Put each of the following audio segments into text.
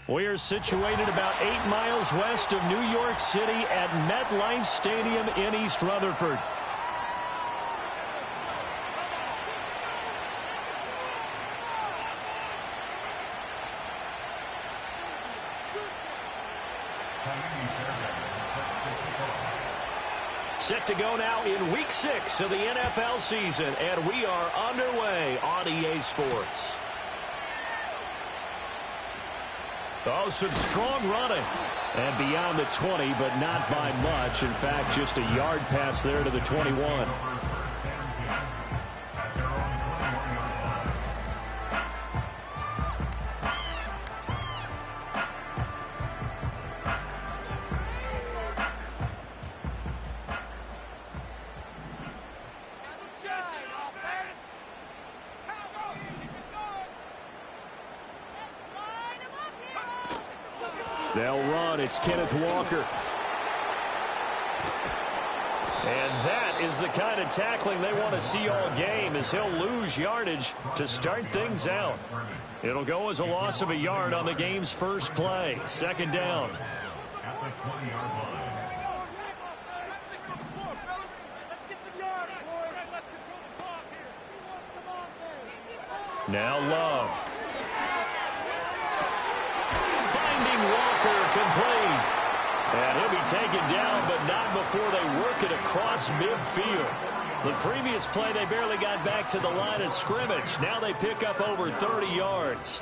We are situated about 8 miles west of New York City at MetLife Stadium in East Rutherford. Set to go now in Week 6 of the NFL season, and we are underway on EA Sports. Oh, some strong running. And beyond the 20, but not by much. In fact, just a yard pass there to the 21. They'll run. It's Kenneth Walker. And that is the kind of tackling they want to see all game, as he'll lose yardage to start things out. It'll go as a loss of a yard on the game's first play. Second down. Now Love. Walker complete. And he'll be taken down, but not before they work it across midfield. The previous play, they barely got back to the line of scrimmage. Now they pick up over 30 yards.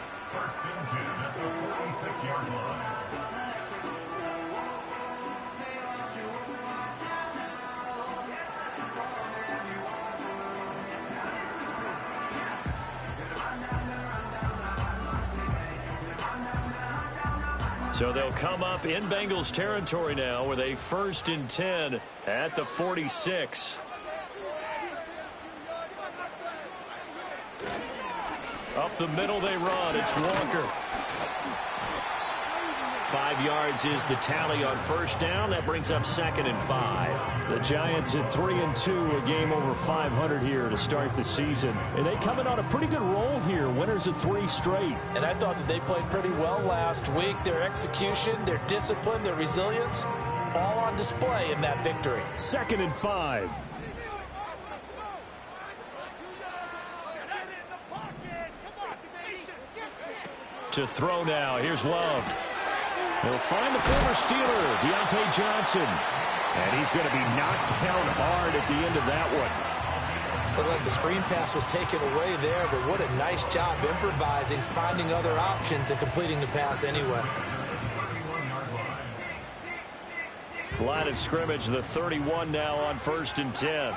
So they'll come up in Bengals territory now with a 1st and 10 at the 46. Up the middle they run. It's Walker. 5 yards is the tally on first down. That brings up 2nd and 5. The Giants at 3-2, a game over 500 here to start the season. And they come in on a pretty good roll here. Winners of 3 straight. And I thought that they played pretty well last week. Their execution, their discipline, their resilience, all on display in that victory. 2nd and 5. To throw now. Here's Love. He'll find the former Steeler, Deontay Johnson. And he's going to be knocked down hard at the end of that one. Looked like the screen pass was taken away there, but what a nice job improvising, finding other options, and completing the pass anyway. Line of scrimmage, the 31 now on 1st and 10.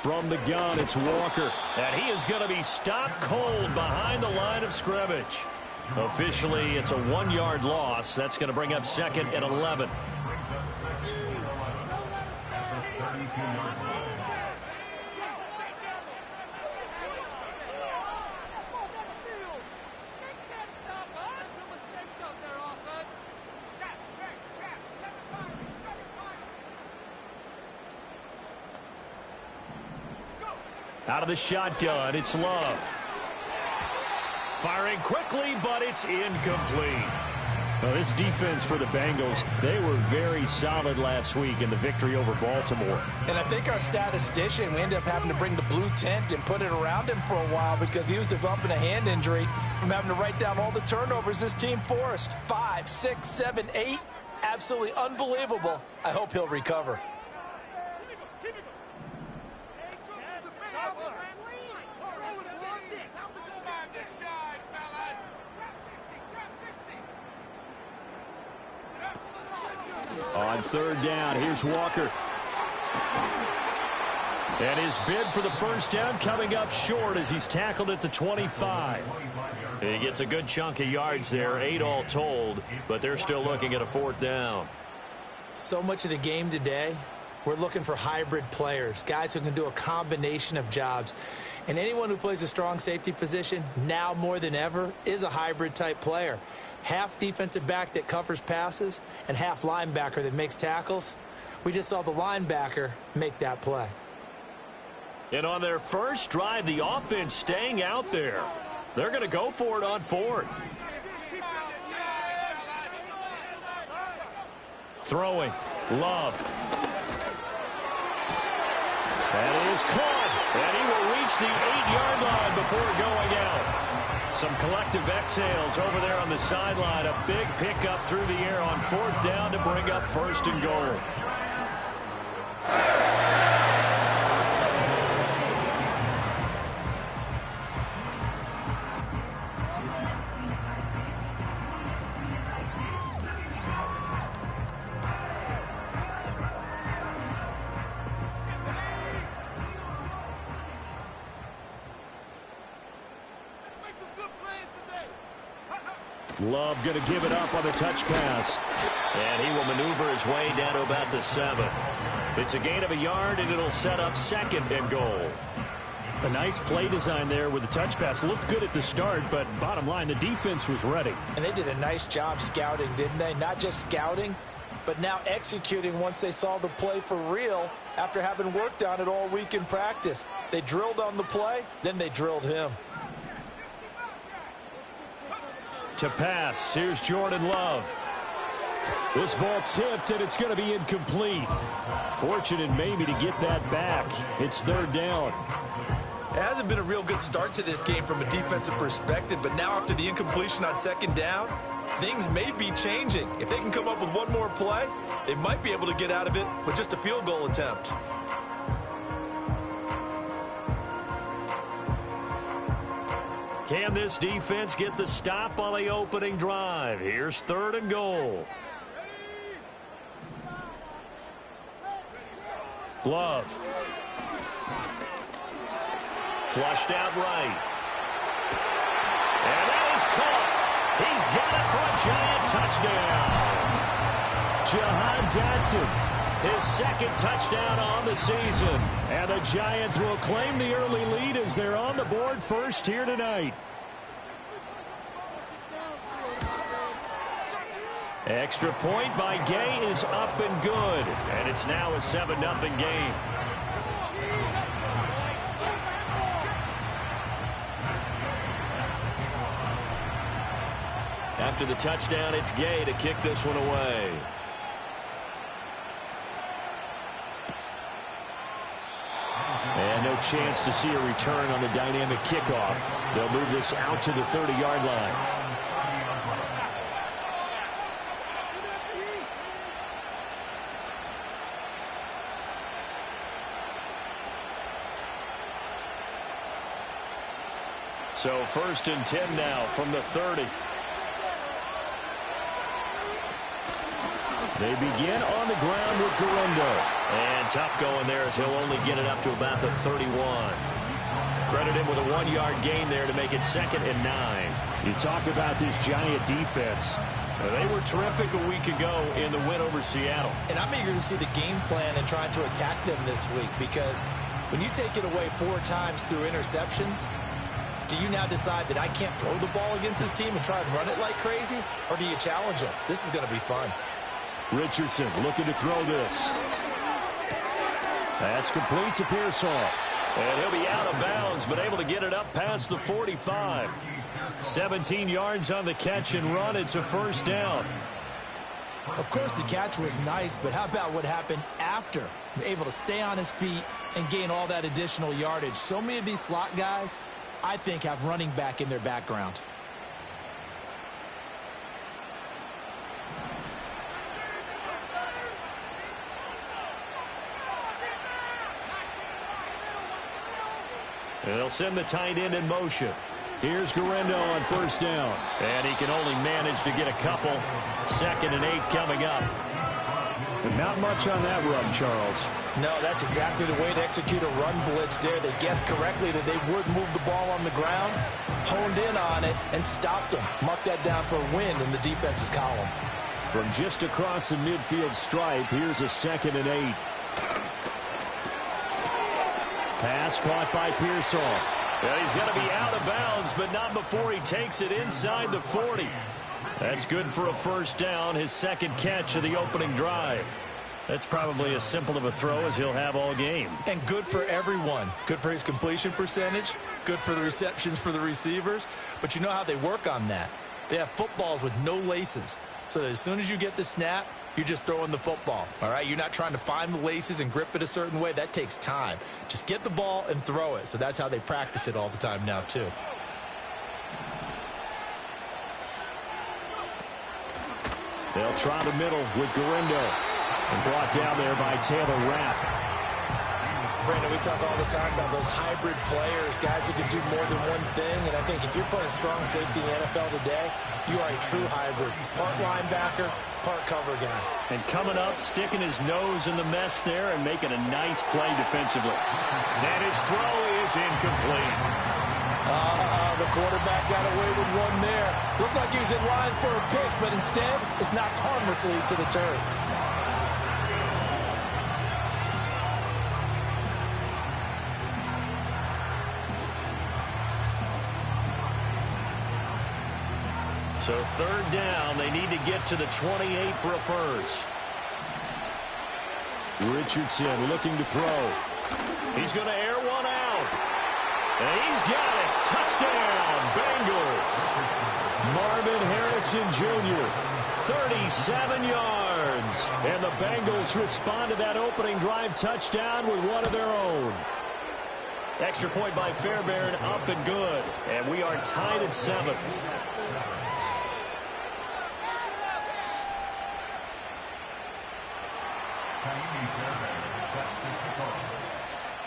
From the gun, it's Walker. And he is going to be stopped cold behind the line of scrimmage. Officially, it's a 1-yard loss. That's going to bring up 2nd and 11. Out of the shotgun, it's Love. Firing quickly, but it's incomplete. Well, this defense for the Bengals, they were very solid last week in the victory over Baltimore. And I think our statistician, we ended up having to bring the blue tent and put it around him for a while because he was developing a hand injury from having to write down all the turnovers this team forced. 5, 6, 7, 8. Absolutely unbelievable. I hope he'll recover. On 3rd down, here's Walker. And his bid for the first down coming up short as he's tackled at the 25. He gets a good chunk of yards there, 8 all told, but they're still looking at a 4th down. So much of the game today, we're looking for hybrid players, guys who can do a combination of jobs. And anyone who plays a strong safety position, now more than ever, is a hybrid type player. Half defensive back that covers passes and half linebacker that makes tackles. We just saw the linebacker make that play. And on their first drive, the offense staying out there. They're going to go for it on 4th. Throwing. Love. That is caught. And he will reach the 8-yard line before going out. Some collective exhales over there on the sideline. A big pickup through the air on 4th down to bring up 1st and goal. Love going to give it up on the touch pass. And he will maneuver his way down to about the 7. It's a gain of a yard, and it'll set up 2nd and goal. A nice play design there with the touch pass. Looked good at the start, but bottom line, the defense was ready. And they did a nice job scouting, didn't they? Not just scouting, but now executing once they saw the play for real after having worked on it all week in practice. They drilled on the play, then they drilled him. To pass, here's Jordan Love. This ball tipped, and it's going to be incomplete. Fortunate maybe to get that back. It's 3rd down. It hasn't been a real good start to this game from a defensive perspective, but now after the incompletion on 2nd down, things may be changing. If they can come up with one more play, they might be able to get out of it with just a field goal attempt. Can this defense get the stop on the opening drive? Here's 3rd and goal. Love. Flushed out right. And that is caught. He's got it for a giant touchdown. Jahan Dotson, his 2nd touchdown on the season. And the Giants will claim the early lead as they're on the board first here tonight. Extra point by Gay is up and good. And it's now a 7-0 game. After the touchdown, it's Gay to kick this one away. And no chance to see a return on the dynamic kickoff. They'll move this out to the 30-yard line. So 1st and 10 now from the 30. They begin on the ground with Guerrero. And tough going there as he'll only get it up to about the 31. Credit him with a 1-yard gain there to make it 2nd and 9. You talk about this Giant defense. They were terrific a week ago in the win over Seattle. And I'm eager to see the game plan and trying to attack them this week, because when you take it away 4 times through interceptions, do you now decide that I can't throw the ball against this team and try and run it like crazy? Or do you challenge them? This is going to be fun. Richardson looking to throw this. That's complete to Pearsall. And he'll be out of bounds, but able to get it up past the 45. 17 yards on the catch and run. It's a 1st down. Of course, the catch was nice, but how about what happened after? Able to stay on his feet and gain all that additional yardage. So many of these slot guys, I think, have running back in their background. They'll send the tight end in motion. Here's Guerrero on 1st down. And he can only manage to get a couple. 2nd and 8 coming up. But not much on that run, Charles. No, that's exactly the way to execute a run blitz there. They guessed correctly that they would move the ball on the ground, honed in on it, and stopped them. Mark that down for a win in the defense's column. From just across the midfield stripe, here's a 2nd and 8. Pass caught by Pearsall. Well, he's going to be out of bounds, but not before he takes it inside the 40. That's good for a 1st down, his 2nd catch of the opening drive. That's probably as simple of a throw as he'll have all game. And good for everyone. Good for his completion percentage, good for the receptions for the receivers. But you know how they work on that? They have footballs with no laces. So that as soon as you get the snap, you're just throwing the football, all right? You're not trying to find the laces and grip it a certain way. That takes time. Just get the ball and throw it. So that's how they practice it all the time now, too. They'll try the middle with Garindo. And brought down there by Taylor Rapp. Brandon, we talk all the time about those hybrid players, guys who can do more than one thing. And I think if you're playing strong safety in the NFL today, you are a true hybrid. Part linebacker, part cover guy. And coming up, sticking his nose in the mess there and making a nice play defensively. And his throw is incomplete. The quarterback got away with one there. Looked like he was in line for a pick, but instead it's knocked harmlessly to the turf. So third down, they need to get to the 28 for a first. Richardson looking to throw. He's going to air one out. And he's got it. Touchdown, Bengals. Marvin Harrison Jr., 37 yards. And the Bengals respond to that opening drive touchdown with one of their own. Extra point by Fairbairn, up and good. And we are tied at 7.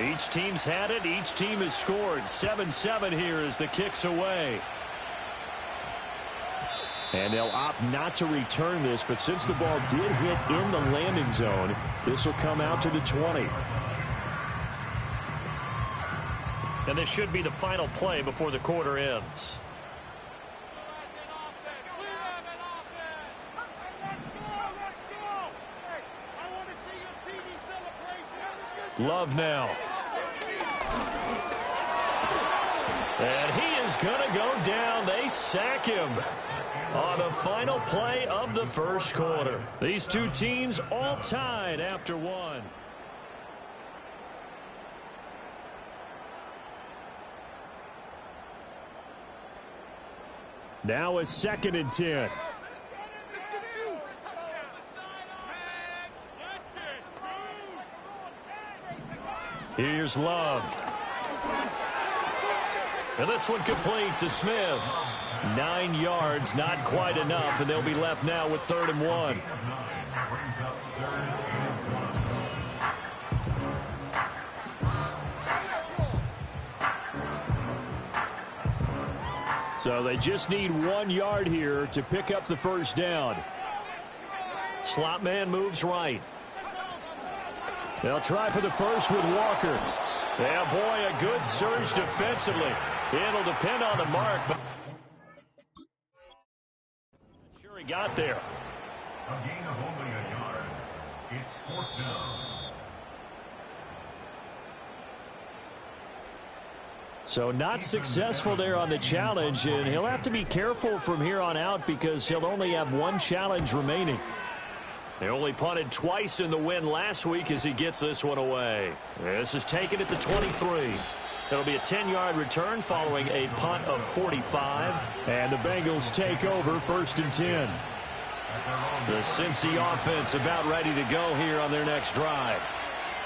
Each team's had it. Each team has scored. 7-7 here as the kick's away. And they'll opt not to return this, but since the ball did hit in the landing zone, this will come out to the 20. And this should be the final play before the quarter ends. Love now. And he is going to go down. They sack him on the final play of the first quarter. These two teams all tied after one. Now a 2nd and 10. Here's Love. And this one complete to Smith. 9 yards, not quite enough, and they'll be left now with 3rd and 1. So they just need 1 yard here to pick up the first down. Slot man moves right. They'll try for the first with Walker. Yeah, boy, a good surge defensively. It'll depend on the mark, but sure he got there. A gain of only a yard. It's 4th down. So not successful there on the challenge, and he'll have to be careful from here on out because he'll only have 1 challenge remaining. They only punted twice in the win last week as he gets this one away. This is taken at the 23. It'll be a 10-yard return following a punt of 45. And the Bengals take over 1st and 10. The Cincy offense about ready to go here on their next drive.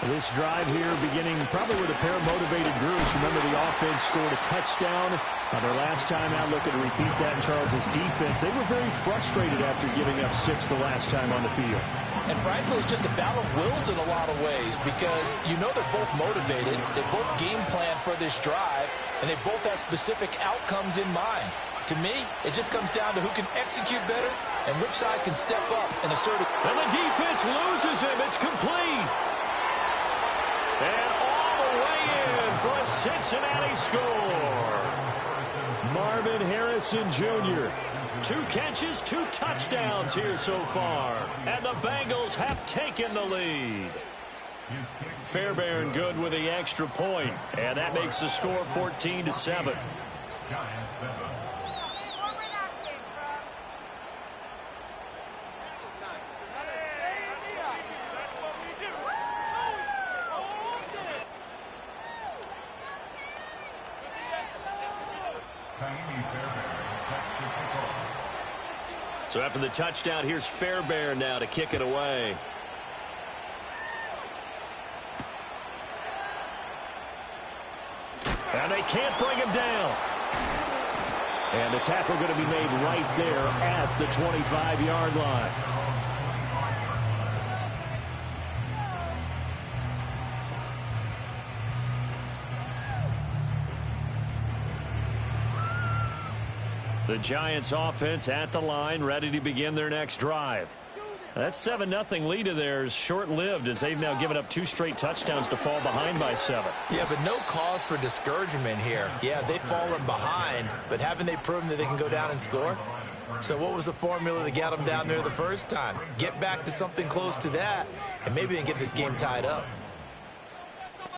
This drive here beginning probably with a pair of motivated groups. Remember, the offense scored a touchdown on their last time out. Looking to repeat that in Charles's defense. They were very frustrated after giving up 6 the last time on the field. And frankly, it's just a battle of wills in a lot of ways because you know they're both motivated. They both game plan for this drive, and they both have specific outcomes in mind. To me, it just comes down to who can execute better and which side can step up and assert it. And the defense loses him. It's complete. And all the way in for a Cincinnati score. Marvin Harrison Jr. 2 catches, 2 touchdowns here so far. And the Bengals have taken the lead. Fairbairn good with the extra point. And that makes the score 14-7. So after the touchdown, here's Fairbairn now to kick it away. And they can't bring him down. And the tackle going to be made right there at the 25-yard line. The Giants offense at the line, ready to begin their next drive. That 7-0 lead of theirs short-lived as they've now given up 2 straight touchdowns to fall behind by 7. Yeah, but no cause for discouragement here. Yeah, they've fallen behind, but haven't they proven that they can go down and score? So what was the formula to get them down there the first time? Get back to something close to that, and maybe they can get this game tied up.